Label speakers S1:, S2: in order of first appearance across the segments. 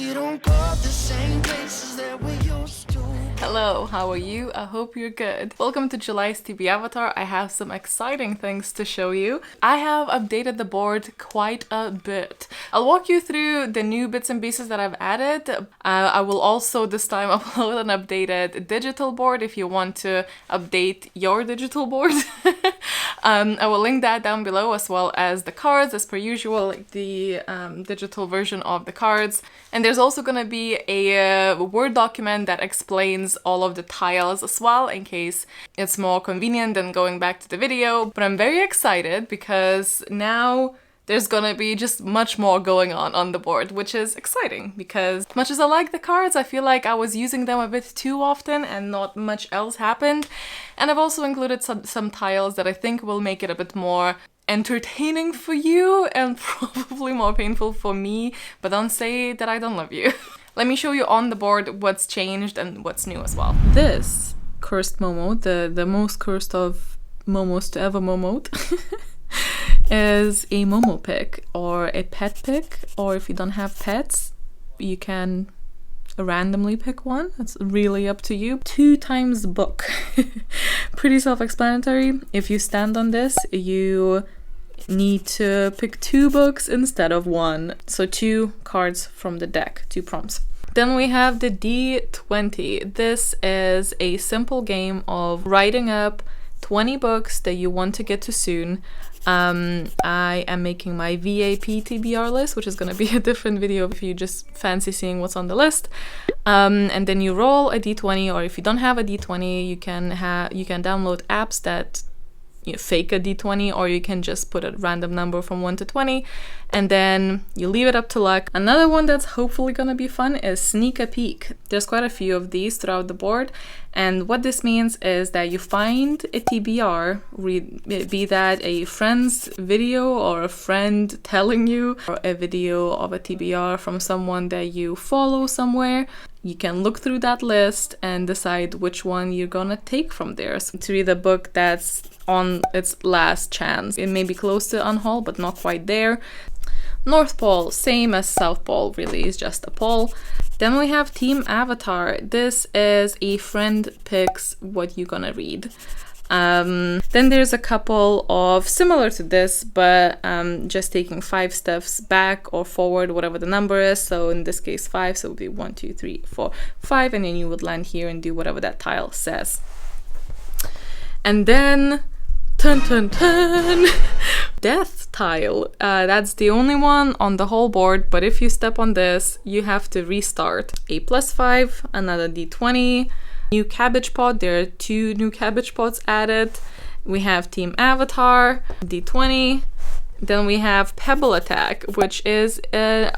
S1: We don't go the same places that we used to.
S2: Hello, how are you? I hope you're good. Welcome to July's TBRvatar. I have some exciting things to show you. I have updated the board quite a bit. I'll walk you through the new bits and pieces that I've added. I will also this time upload an updated digital board if you want to update your digital board. I will link that down below, as well as the cards, as per usual, like the digital version of the cards. And there's also going to be a Word document that explains all of the tiles as well, in case it's more convenient than going back to the video. But I'm very excited because now there's gonna be just much more going on the board, which is exciting because as much as I like the cards, I feel like I was using them a bit too often and not much else happened. And I've also included some tiles that I think will make it a bit more entertaining for you and probably more painful for me, but don't say that I don't love you. Let me show you on the board what's changed and what's new as well. This cursed Momo, the most cursed of Momos to ever Momoed, is a Momo pick or a pet pick, or if you don't have pets, you can randomly pick one. It's really up to you. 2 times the book. Pretty self-explanatory. If you stand on this, you need to pick 2 books instead of 1. So 2 cards from the deck, 2 prompts. Then we have the D20. This is a simple game of writing up 20 books that you want to get to soon. I am making my VAP TBR list, which is going to be a different video if you just fancy seeing what's on the list. And then you roll a D20, or if you don't have a D20, you can download apps that fake a D20, or you can just put a random number from 1 to 20 and then you leave it up to luck. Another one that's hopefully gonna be fun is Sneak a Peek. There's quite a few of these throughout the board, and what this means is that you find a TBR, be that a friend's video or a friend telling you, or a video of a TBR from someone that you follow somewhere. You can look through that list and decide which one you're gonna take from there. So to read a book that's on its last chance. It may be close to Unhaul, but not quite there. North Pole, same as South Pole, really, is just a pole. Then we have TBRvatar. This is a friend picks what you're gonna read. Then there's a couple of similar to this, but just taking 5 steps back or forward, whatever the number is. So in this case 5, so it would be 1, 2, 3, 4, 5, and then you would land here and do whatever that tile says. And then Death tile. That's the only one on the whole board, but if you step on this, you have to restart. A +5, another D20, new cabbage pot. There are 2 new cabbage pots added. We have TBRvatar, D20. Then we have Pebble Attack, which is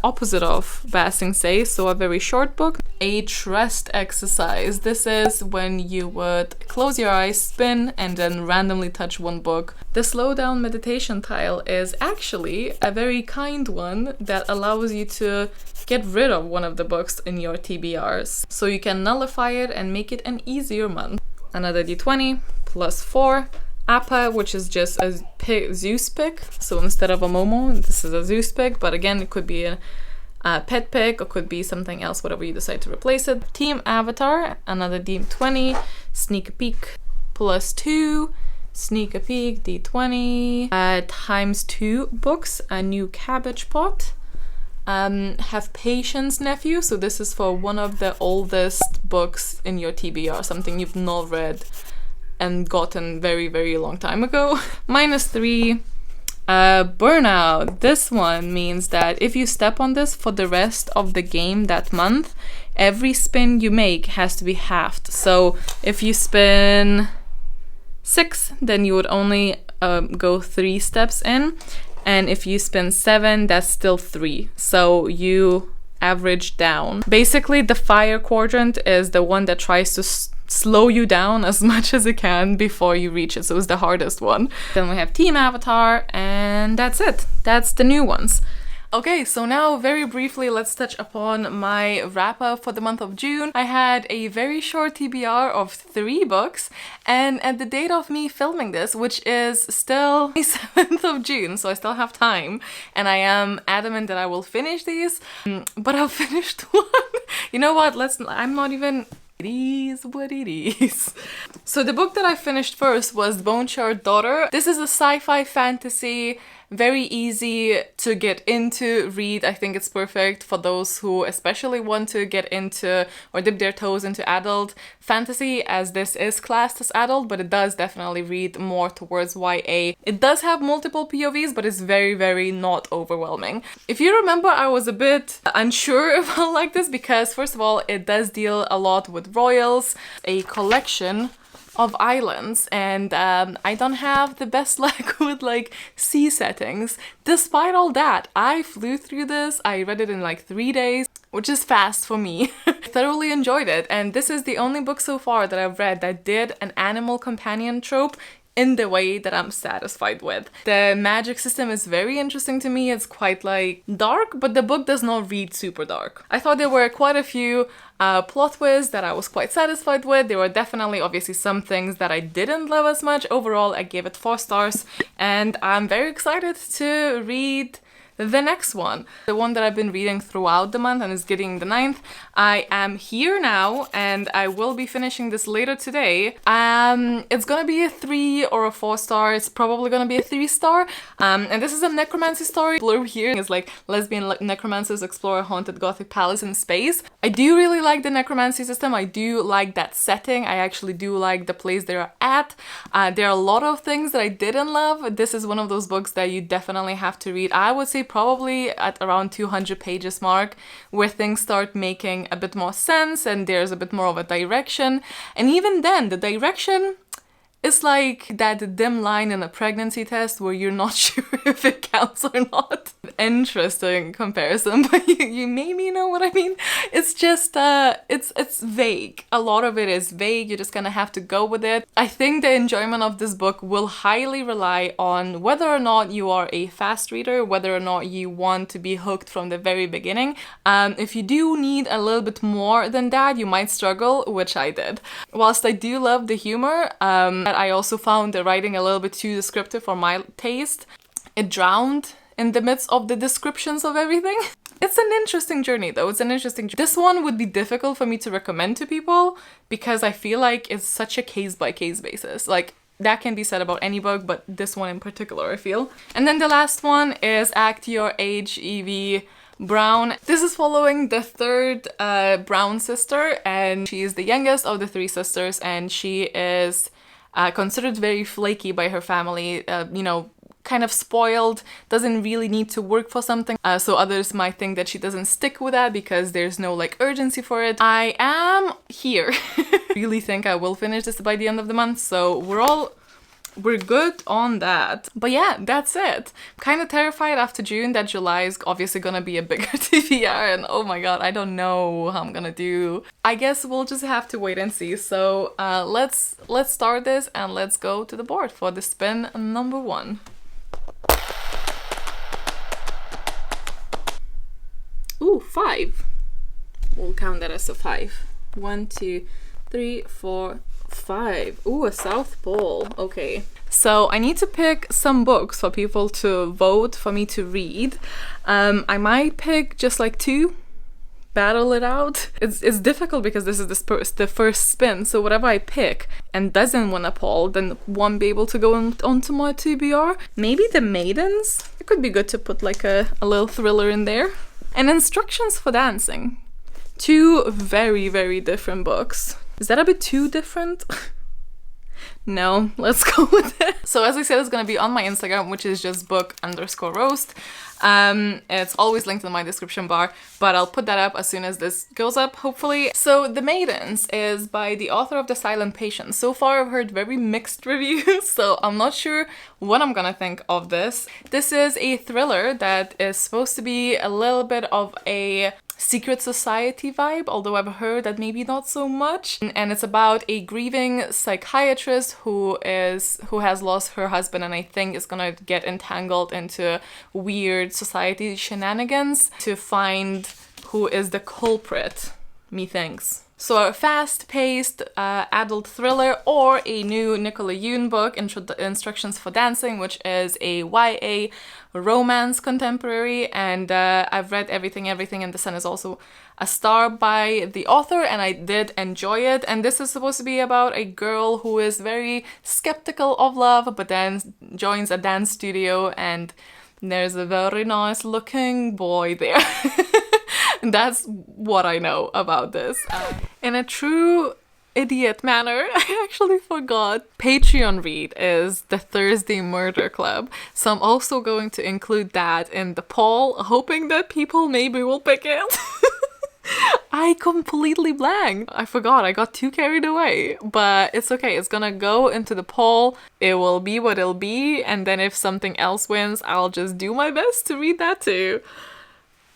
S2: opposite of Ba Sing Se, so a very short book. A trust exercise. This is when you would close your eyes, spin, and then randomly touch 1 book. The slow down meditation tile is actually a very kind one that allows you to get rid of one of the books in your TBRs. So you can nullify it and make it an easier month. Another D20, +4. Appa, which is just a Zeus pick, so instead of a Momo, this is a Zeus pick, but again, it could be a pet pick, or could be something else, whatever you decide to replace it. TBRvatar, another D20, Sneak a Peek, +2, Sneak a Peek, D20, times 2 books, a new cabbage pot. Have Patience, Nephew, so this is for one of the oldest books in your TBR, something you've not read and gotten very, very long time ago. -3, Burnout. This one means that if you step on this for the rest of the game that month, every spin you make has to be halved. So if you spin 6, then you would only go 3 steps in, and if you spin 7, that's still 3. So you average down. Basically, the fire quadrant is the one that tries to slow you down as much as it can before you reach it, so it's the hardest one. Then we have TBRvatar, and that's it. That's the new ones. Okay, so now very briefly, let's touch upon my wrap up for the month of June. I had a very short TBR of 3 books, and at the date of me filming this, which is still the 7th of June, so I still have time, and I am adamant that I will finish these, but I've finished one. You know what, I'm not even... It is what it is. So the book that I finished first was Boneshard Daughter. This is a sci-fi fantasy, very easy to get into, read. I think it's perfect for those who especially want to get into or dip their toes into adult fantasy, as this is classed as adult, but it does definitely read more towards YA. It does have multiple POVs, but it's very, very not overwhelming. If you remember, I was a bit unsure if I'll like this because, first of all, it does deal a lot with royals, a collection of islands, and I don't have the best luck with like sea settings. Despite all that, I flew through this. I read it in like 3 days, which is fast for me. I thoroughly enjoyed it, and this is the only book so far that I've read that did an animal companion trope in the way that I'm satisfied with. The magic system is very interesting to me. It's quite like dark, but the book does not read super dark. I thought there were quite a few plot twists that I was quite satisfied with. There were definitely obviously some things that I didn't love as much. Overall, I gave it 4 stars, and I'm very excited to read the next one. The one that I've been reading throughout the month and is getting the 9th. I am here now and I will be finishing this later today. It's gonna be a 3 or a 4 star. It's probably gonna be a 3 star. And this is a necromancy story. Blurb here is like lesbian necromancers explore a haunted gothic palace in space. I do really like the necromancy system. I do like that setting. I actually do like the place they're at. There are a lot of things that I didn't love. This is one of those books that you definitely have to read. I would say probably at around 200 pages mark, where things start making a bit more sense and there's a bit more of a direction. And even then, the direction is like that dim line in a pregnancy test where you're not sure if it counts or not. Interesting comparison, but you maybe know what I mean. It's just, it's vague. A lot of it is vague. You're just gonna have to go with it. I think the enjoyment of this book will highly rely on whether or not you are a fast reader, whether or not you want to be hooked from the very beginning. If you do need a little bit more than that, you might struggle, which I did. Whilst I do love the humor, I also found the writing a little bit too descriptive for my taste. It drowned in the midst of the descriptions of everything. It's an interesting journey though, it's an interesting journey. This one would be difficult for me to recommend to people because I feel like it's such a case-by-case basis. Like, that can be said about any book, but this one in particular, I feel. And then the last one is Act Your Age, Evie Brown. This is following the 3rd Brown sister, and she is the youngest of the 3 sisters, and she is considered very flaky by her family, you know, kind of spoiled, doesn't really need to work for something. So others might think that she doesn't stick with that because there's no like urgency for it. I am here. Really think I will finish this by the end of the month, so we're good on that. But yeah, that's it. Kind of terrified after June that July is obviously gonna be a bigger TBR, and oh my god, I don't know how I'm gonna do. I guess we'll just have to wait and see. So let's start this and let's go to the board for the spin number 1. Ooh, 5. We'll count that as a 5. 1, 2, 3, 4, 5. Ooh, a South Pole. Okay. So I need to pick some books for people to vote for me to read. I might pick just like 2. Battle it out. It's difficult because this is the first spin, so whatever I pick and doesn't win a poll, then won't be able to go onto my TBR. Maybe The Maidens? It could be good to put like a little thriller in there. And Instructions for Dancing. 2 very, very different books. Is that a bit too different? No, let's go with it. So as I said, it's gonna be on my Instagram, which is just book_roast. It's always linked in my description bar, but I'll put that up as soon as this goes up, hopefully. So The Maidens is by the author of The Silent Patient. So far I've heard very mixed reviews, so I'm not sure what I'm gonna think of this. This is a thriller that is supposed to be a little bit of a secret society vibe, although I've heard that maybe not so much. And it's about a grieving psychiatrist who has lost her husband, and I think is gonna get entangled into weird society shenanigans to find who is the culprit, methinks. So a fast-paced adult thriller, or a new Nicola Yoon book, Instructions for Dancing, which is a YA romance contemporary, and I've read Everything, and the Sun is also a star by the author, and I did enjoy it. And this is supposed to be about a girl who is very skeptical of love, but then joins a dance studio, and there's a very nice looking boy there. That's what I know about this. In a true idiot manner, I actually forgot. Patreon read is The Thursday Murder Club. So I'm also going to include that in the poll, hoping that people maybe will pick it. I completely blanked. I forgot. I got too carried away. But it's okay. It's gonna go into the poll. It will be what it'll be. And then if something else wins, I'll just do my best to read that too.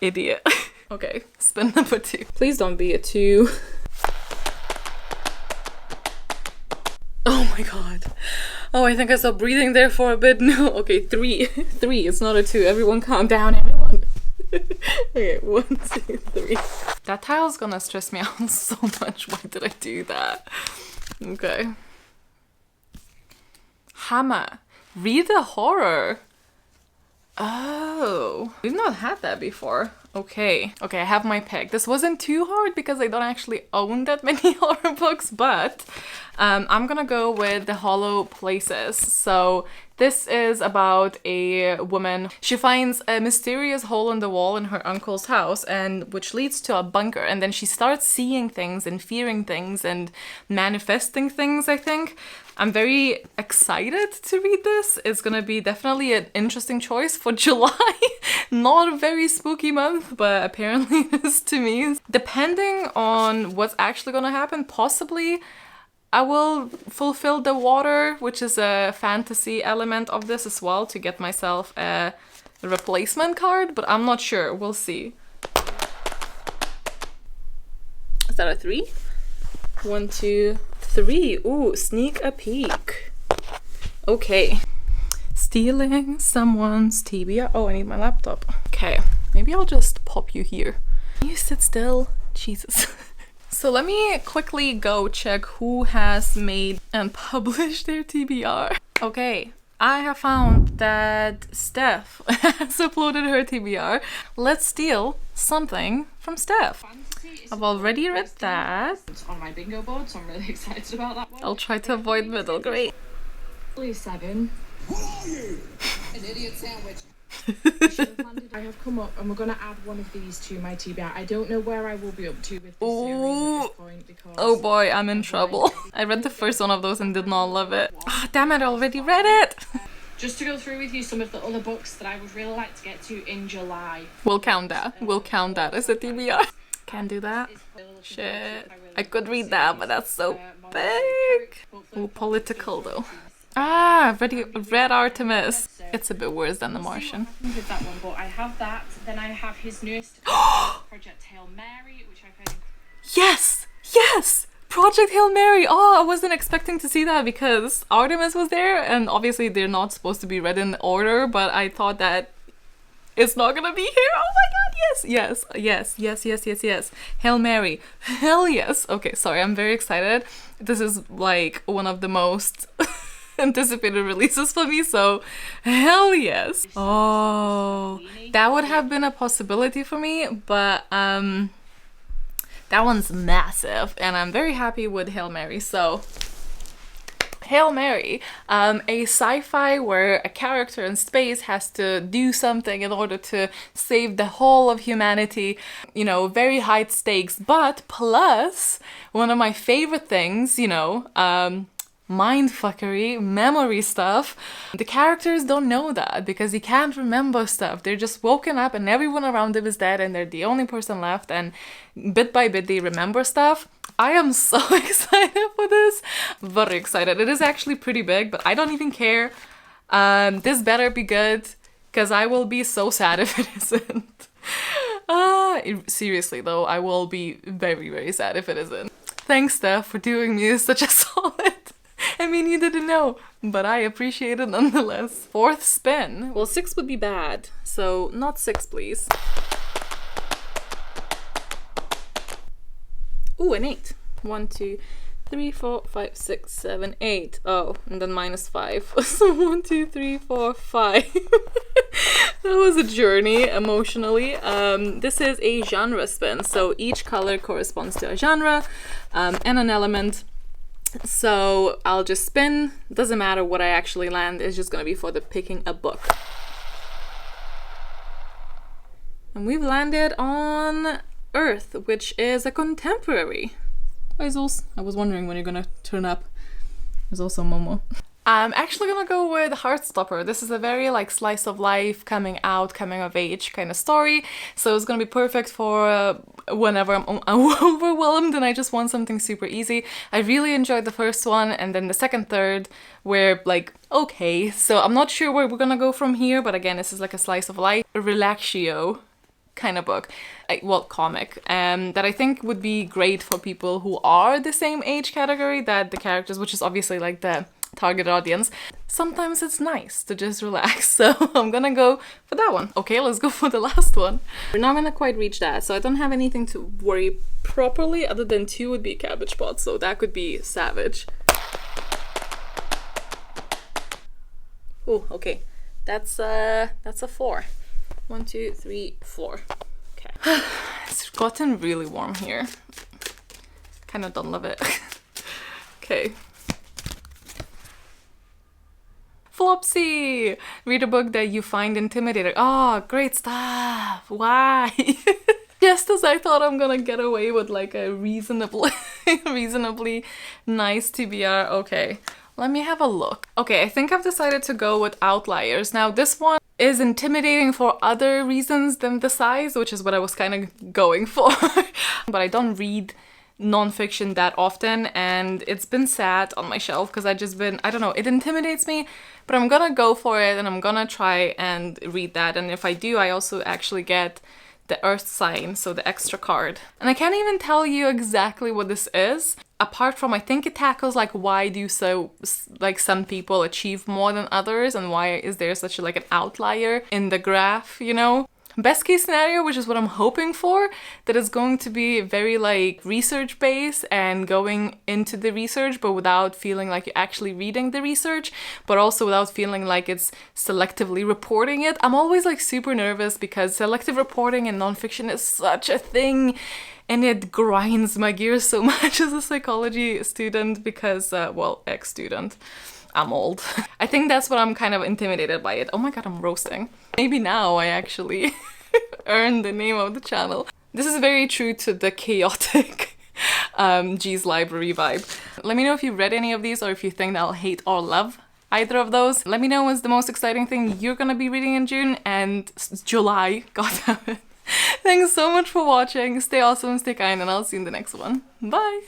S2: Idiot. Okay, spin number 2. Please don't be a 2. Oh my god. Oh, I think I stopped breathing there for a bit. No, okay, 3. 3, it's not a 2. Everyone calm down, everyone. Okay, 1, 2, 3. That tile's gonna stress me out so much. Why did I do that? Okay. Hammer. Read a horror. Oh, we've not had that before. Okay, I have my pick. This wasn't too hard because I don't actually own that many horror books, but I'm gonna go with The Hollow Places. So this is about a woman. She finds a mysterious hole in the wall in her uncle's house, and which leads to a bunker, and then she starts seeing things and fearing things and manifesting things, I think. I'm very excited to read this. It's gonna be definitely an interesting choice for July. Not a very spooky month, but apparently it is to me. Depending on what's actually gonna happen, possibly I will fulfill the water, which is a fantasy element of this as well, to get myself a replacement card, but I'm not sure. We'll see. Is that a 3? 1, 2, 3. Ooh, sneak a peek. Okay. Stealing someone's TBR. Oh, I need my laptop. Okay, maybe I'll just pop you here. Can you sit still? Jesus. So let me quickly go check who has made and published their TBR. Okay, I have found that Steph has uploaded her TBR. Let's steal something from Steph. I've already read that.
S3: It's on my bingo board, so I'm really excited about that one.
S2: I'll try to avoid middle grade.
S3: Please, 7.
S1: Who are you? An idiot sandwich.
S3: I have come up and we're going to add one of these to my TBR. I don't know where I will be up to with this series at this point because...
S2: Oh boy, I'm in trouble. I read the first one of those and did not love it. Ah, damn it, I already read it!
S3: Just to go through with you some of the other books that I would really like to get to in July.
S2: We'll count that. We'll count that as a TBR. Can't do that. Shit. I could read that, but that's so big. Ooh, political though. Ah, Red Artemis. It's a bit worse than The Martian.
S3: With that one, but I have that. Then I have his newest Project Hail Mary, which I've heard.
S2: Yes! Yes! Project Hail Mary! Oh, I wasn't expecting to see that because Artemis was there, and obviously they're not supposed to be read in order, but I thought that it's not gonna be here. Oh my god, yes! Yes. Hail Mary. Hell yes! Okay, sorry, I'm very excited. This is like one of the most anticipated releases for me, so hell yes. Oh, that would have been a possibility for me, but that one's massive, and I'm very happy with Hail Mary. So Hail Mary, a sci-fi where a character in space has to do something in order to save the whole of humanity. You know, very high stakes, but plus one of my favorite things, you know, mindfuckery, memory stuff. The characters don't know that because he can't remember stuff. They're just woken up and everyone around them is dead and they're the only person left, and bit by bit they remember stuff. I am so excited for this. Very excited. It is actually pretty big, but I don't even care. This better be good because I will be so sad if it isn't. Seriously though, I will be very, very sad if it isn't. Thanks, Steph, for doing me such a solid. I mean, you didn't know, but I appreciate it nonetheless. 4th spin. Well, 6 would be bad, so not 6, please. Ooh, an 8. 1, 2, 3, 4, 5, 6, 7, 8. Oh, and then -5. So 1, 2, 3, 4, 5. That was a journey emotionally. This is a genre spin, so each color corresponds to a genre and an element. So I'll just spin. Doesn't matter what I actually land. It's just gonna be for the picking a book. And we've landed on Earth, which is a contemporary. Hi Zuls. I was wondering when you're gonna turn up. There's also Momo. I'm actually gonna go with Heartstopper. This is a very like slice of life, coming out, coming of age kind of story. So it's gonna be perfect for whenever I'm overwhelmed and I just want something super easy. I really enjoyed the first one, and then the second, third were like okay. So I'm not sure where we're gonna go from here, but again, this is like a slice of life, a relaxio kind of book, well, comic, that I think would be great for people who are the same age category that the characters, which is obviously like the target audience. Sometimes it's nice to just relax, so I'm gonna go for that one. Okay, let's go for the last one. We're not gonna quite reach that, so I don't have anything to worry properly other than 2 would be cabbage pot, so that could be savage. Oh, okay, that's a 4. 1, 2, 3, 4. Okay. It's gotten really warm here. Kind of don't love it. Okay. Flopsy! Read a book that you find intimidating. Oh, great stuff! Why? Just as I thought I'm gonna get away with like a reasonably nice TBR. Okay, let me have a look. Okay, I think I've decided to go with Outliers. Now this one is intimidating for other reasons than the size, which is what I was kind of going for. But I don't read non-fiction that often, and it's been sat on my shelf because I don't know, it intimidates me, but I'm gonna go for it and I'm gonna try and read that. And if I do, I also actually get the Earth sign, so the extra card. And I can't even tell you exactly what this is, apart from I think it tackles like why do some people achieve more than others, and why is there such like an outlier in the graph, you know? Best case scenario, which is what I'm hoping for, that it's going to be very like research based and going into the research, but without feeling like you're actually reading the research, but also without feeling like it's selectively reporting it. I'm always like super nervous because selective reporting in nonfiction is such a thing, and it grinds my gears so much as a psychology student because, well, ex-student. I'm old. I think that's what I'm kind of intimidated by it. Oh my god, I'm roasting. Maybe now I actually earned the name of the channel. This is very true to the chaotic G's Library vibe. Let me know if you read any of these or if you think that I'll hate or love either of those. Let me know what's the most exciting thing you're gonna be reading in June and July. God damn it. Thanks so much for watching. Stay awesome, stay kind, and I'll see you in the next one. Bye!